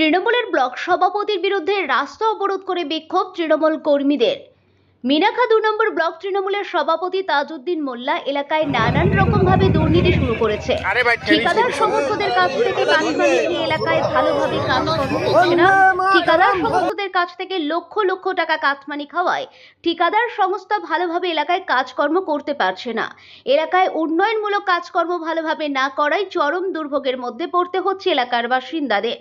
তৃণমূলের ব্লক সভাপতির বিরুদ্ধে রাস্তা অবরোধ করে বিক্ষোভ তৃণমূল কর্মীদের। মিনাখা ২ নম্বর ব্লক তৃণমূলের সভাপতি তাজউদ্দিন মোল্লা এলাকায় নানান রকম ভাবে দুর্নীতি শুরু করেছে। ঠিকাদার সমর্থকদের কাছ থেকে পানি খেয়ে এলাকায় ভালোভাবে কাজকর্ম করছে না। ঠিকাদার সমর্থকদের কাছ থেকে লক্ষ লক্ষ টাকা কাটমানি খাওয়ায় ঠিকাদার সংস্থা ভালোভাবে এলাকায় কাজকর্ম করতে পারছে না। এলাকায় উন্নয়নমূলক কাজকর্ম ভালোভাবে না করায় চরম দুর্ভোগের মধ্যে পড়তে হচ্ছে এলাকার বাসিন্দাদের।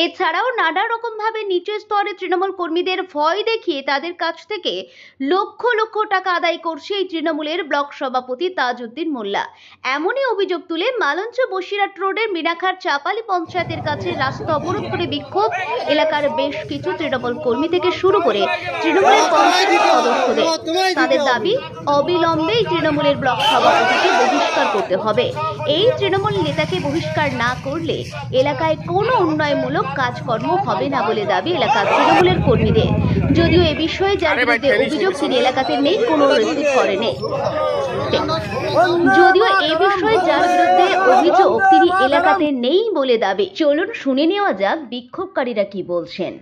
এছাড়াও নানা রকম ভাবে নিচু স্তরে তৃণমূল কর্মীদের ভয় দেখিয়ে তাদের কাছ থেকে লক্ষ লক্ষ টাকা আদায় করছে এই তৃণমূলের ব্লক সভাপতি তাজউদ্দিন মোল্লা। এমনই অভিযোগ তুলে মালঞ্চ বসিরহাট রোডের মিনাখার চাপালি পঞ্চায়েতের কাছে রাস্তা অবরোধ করে বিক্ষোভ এলাকার বেশ কিছু তৃণমূল কর্মী থেকে শুরু করে তৃণমূলের পঞ্চায়েত সদস্যদের। তাদের দাবি, অবিলম্বে এই তৃণমূলের ব্লক সভাপতিকে বহিষ্কার করতে হবে। এই তৃণমূল নেতাকে বহিষ্কার না করলে এলাকায় কোনো উন্নয়নমূলক কাজকর্ম হবে না বলে দাবি এলাকার তৃণমূলের কর্মীদের। যদিও এ বিষয়ে যার বিরুদ্ধে অভিযোগ তিনি এলাকাতে নেই, কোনো রিসিভ করেনি। যদিও এ বিষয়ে যার বিরুদ্ধে অভিযোগ তিনি এলাকাতে নেই বলে দাবি। চলুন শুনে নেওয়া যাক বিক্ষোভকারীরা কি বলছেন।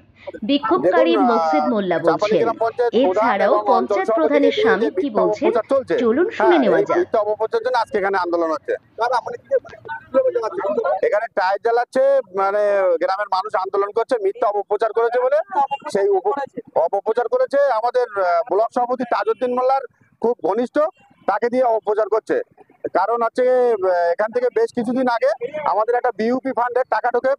বিক্ষোভকারী মকসেদ মোল্লা বলছেন, এছাড়াও পঞ্চায়েত প্রধানের স্বামী কি বলছেন চলুন শুনে নেওয়া যাক। অপপ্রচারের জন্য আজকে এখানে আন্দোলন হচ্ছে। এখানে টায়ার জ্বালাচ্ছে, মানে গ্রামের মানুষ আন্দোলন করছে, মিথ্যা অপপ্রচার করেছে বলে সেই অপপ্রচার করেছে আমাদের ব্লক সভাপতি তাজউদ্দিন মোল্লার খুব ঘনিষ্ঠ, তাকে দিয়ে অপপ্রচার করছে। কারণ হচ্ছে এখান থেকে বেশ কিছুদিন আগে আমাদের একটা বিউপি ফান্ডের টাকা ঢোকে,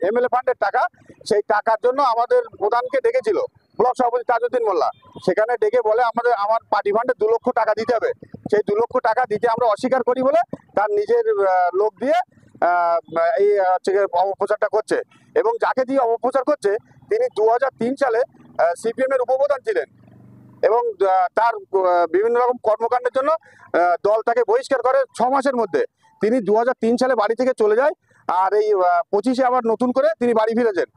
এমএলএ ফান্ডের টাকা, সেই টাকার জন্য আমাদের প্রধানকে ডেকেছিল ব্লক সভাপতি তাজউদ্দিন মোল্লা। সেখানে ডেকে বলে আমার পার্টি ফান্ডে 2 লক্ষ টাকা দিতে হবে। সেই 2 লক্ষ টাকা দিতে আমরা অস্বীকার করি বলে তার নিজের লোক দিয়ে এই অপপ্রচারটা করছে। এবং যাকে দিয়ে অপপ্রচার করছে তিনি 2003 সালে সিপিএম এর উপপ্রধান ছিলেন এবং তার বিভিন্ন রকম কর্মকাণ্ডের জন্য দল তাকে বহিষ্কার করে 6 মাসের মধ্যে। তিনি 2003 সালে বাড়ি থেকে চলে যায়, আর এই 25-এ আবার নতুন করে তিনি বাড়ি ফিরেছেন।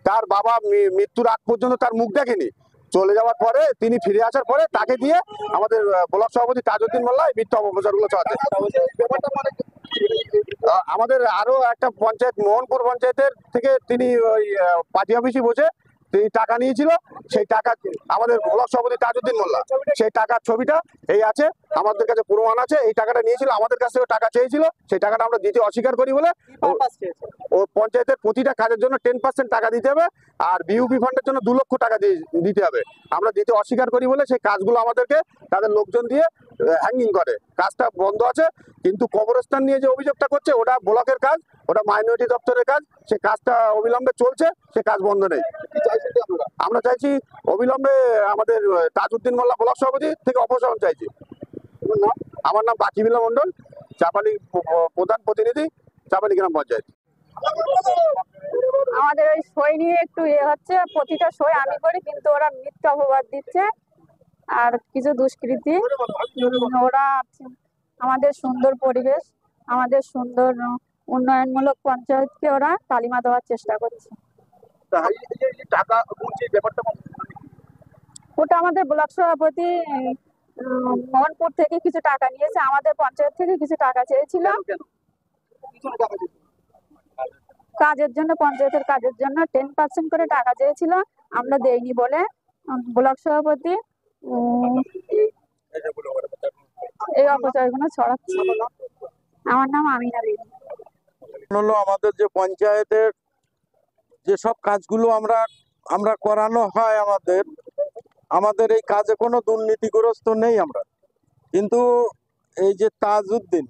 তার বাবা মৃত্যুর আগ পর্যন্ত তার মুখ দেখেনি। চলে যাওয়ার পরে তিনি ফিরে আসার পরে তাকে দিয়ে আমাদের ব্লক সভাপতি তাজউদ্দিন মোল্লা মিথ্যা অপপ্রচারগুলো চালাচ্ছে। আমাদের আরো একটা পঞ্চায়েত, মোহনপুর পঞ্চায়েতের থেকে তিনি ওই পার্টি অফিসে বসে তিনি টাকা নিয়েছিল। সেই টাকা আমাদের ব্লক সভাপতি তাজউদ্দিন মোল্লা, সেই টাকার ছবিটা এই আছে, আমাদের কাছে প্রমাণ আছে। এই টাকাটা নিয়েছিল, আমাদের কাছ থেকে টাকা চেয়েছিল, সেই টাকাটা আমরা দিতে অস্বীকার করি বলে ও পঞ্চায়েতের প্রতিটা কাজের জন্য 10% টাকা দিতে হবে, আর বিউপি ফান্ডের জন্য 2 লক্ষ টাকা দিতে হবে। আমরা দিতে অস্বীকার করি বলে সেই কাজগুলো আমাদেরকে তাদের লোকজন দিয়ে হ্যাঙ্গিং করে। কাজটা বন্ধ আছে, কিন্তু কবরস্থান নিয়ে যে অভিযোগটা করছে ওটা ব্লকের কাজ, ওটা মাইনরিটি দপ্তরের কাজ। সে কাজটা অবিলম্বে চলছে, সে কাজ বন্ধ নেই। আমরা চাইছি অবিলম্বে আমাদের তাজউদ্দিন মোল্লা ব্লক সভাপতি থেকে অপসারণ চাইছি। আমার নাম বাকিবিল্লা মন্ডল, চাপালি প্রধান প্রতিনিধি, চাপালি গ্রাম পঞ্চায়েত। আমাদের ওই সই নিয়ে একটু হচ্ছে, প্রতিটা সই আমি করি, কিন্তু ওরা মিথ্যা অপবাদ দিচ্ছে আর কিছু দুষ্কৃতী। ওরা আমাদের সুন্দর পরিবেশ, আমাদের সুন্দর উন্নয়নমূলক পঞ্চায়েতকে ওরা কালিমা দেওয়ার চেষ্টা করছে। ওটা আমাদের ব্লক সভাপতি মোহনপুর থেকে কিছু টাকা নিয়েছে, আমাদের পঞ্চায়েত থেকে কিছু টাকা চেয়েছিল কাজের জন্য, পঞ্চায়েতের কাজের জন্য 10% করে টাকা চেয়েছিল, আমরা দেইনি বলে ব্লক সভাপতি এই অপচয়গুলো ছড়াচ্ছে। আমার নাম আমিনা বেগম। হলো আমাদের যে পঞ্চায়েতের যেসব কাজগুলো আমরা করানো হয়, আমাদের এই কাজে কোনো দুর্নীতিগ্রস্ত নেই আমরা। কিন্তু এই যে তাজউদ্দিন,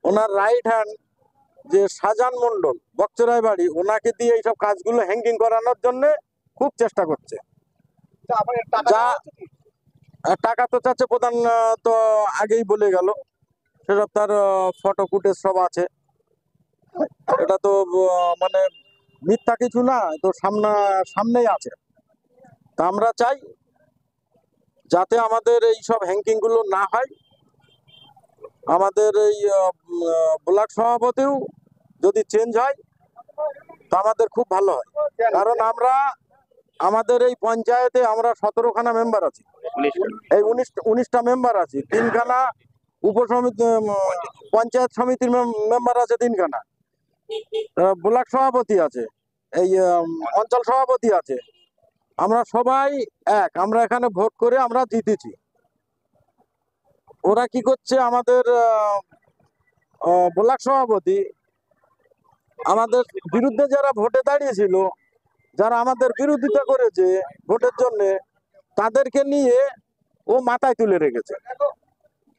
ওনার রাইট হ্যান্ড যে শাহজাহান মন্ডল বকচরাই বাড়ি, ওনাকে দিয়ে এইসব কাজগুলো হ্যাঙ্গিং করানোর জন্য খুব চেষ্টা করছে। যা টাকা তো চাচ্ছে প্রধান, তো আগেই বলে গেল, সেসব তার ফটো ফুটেজ সব আছে। এটা তো মানে মিথ্যা কিছু না, তো সামনেই আছে। তা আমরা চাই যাতে আমাদের এই সব হ্যাঙ্কিং গুলো না হয়। আমাদের এই ব্লক সভাপতিও যদি চেঞ্জ হয় তা আমাদের খুব ভালো হয়। কারণ আমাদের এই পঞ্চায়েতে আমরা 17খানা মেম্বার আছি, এই 19টা মেম্বার আছি, 3খানা উপসমিতি পঞ্চায়েত সমিতির মেম্বার আছে 3খানা, ব্লক সভাপতি আছে, এই অঞ্চল সভাপতি আছে, আমরা সবাই এক। আমরা এখানে ভোট করে আমরা জিতেছি। ওরা কি করছে, আমাদের ব্লক সভাপতি আমাদের বিরুদ্ধে যারা ভোটে দাঁড়িয়েছিল, যারা আমাদের বিরোধিতা করেছে ভোটের জন্য, তাদেরকে নিয়ে ও মাথায় তুলে রেখেছে।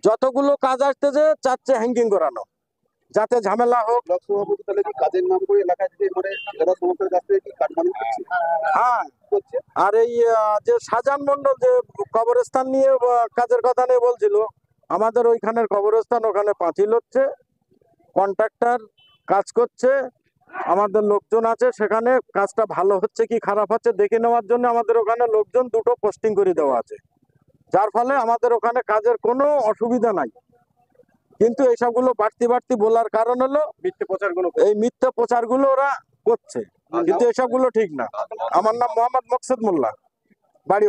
যতগুলো কাজ আসতেছে চাচ্ছে হ্যাঙ্গিং করানো, যাতে ঝামেলা হোক। ব্লক সভাপতি তাহলে কি কাজের নাম করে এলাকায় যে মানে যারা সমস্যার কাছ থেকে কি কাটমানি করছে? হ্যাঁ, করছে। আর এই যে শাহজাহান মন্ডল যে কবরস্থান নিয়ে কাজের কথা নিয়ে বলছিল, আমাদের ওইখানের কবরস্থান, ওখানে পাঁচিল হচ্ছে, কন্ট্রাক্টর কাজ করছে, আমাদের লোকজন আছে সেখানে। কাজটা ভালো হচ্ছে কি খারাপ হচ্ছে দেখে নেওয়ার জন্য আমাদের ওখানে লোকজন দুটো পোস্টিং করে দেওয়া আছে, যার ফলে আমাদের ওখানে কাজের কোনো অসুবিধা নাই। কিন্তু এইসবগুলো বাড়তি বাড়তি বলার কারণ হলো এই মিথ্যে প্রচারগুলো ওরা করছে, কিন্তু এসবগুলো ঠিক না। আমার নাম মোহাম্মদ মকসুদ মোল্লা, বাড়ি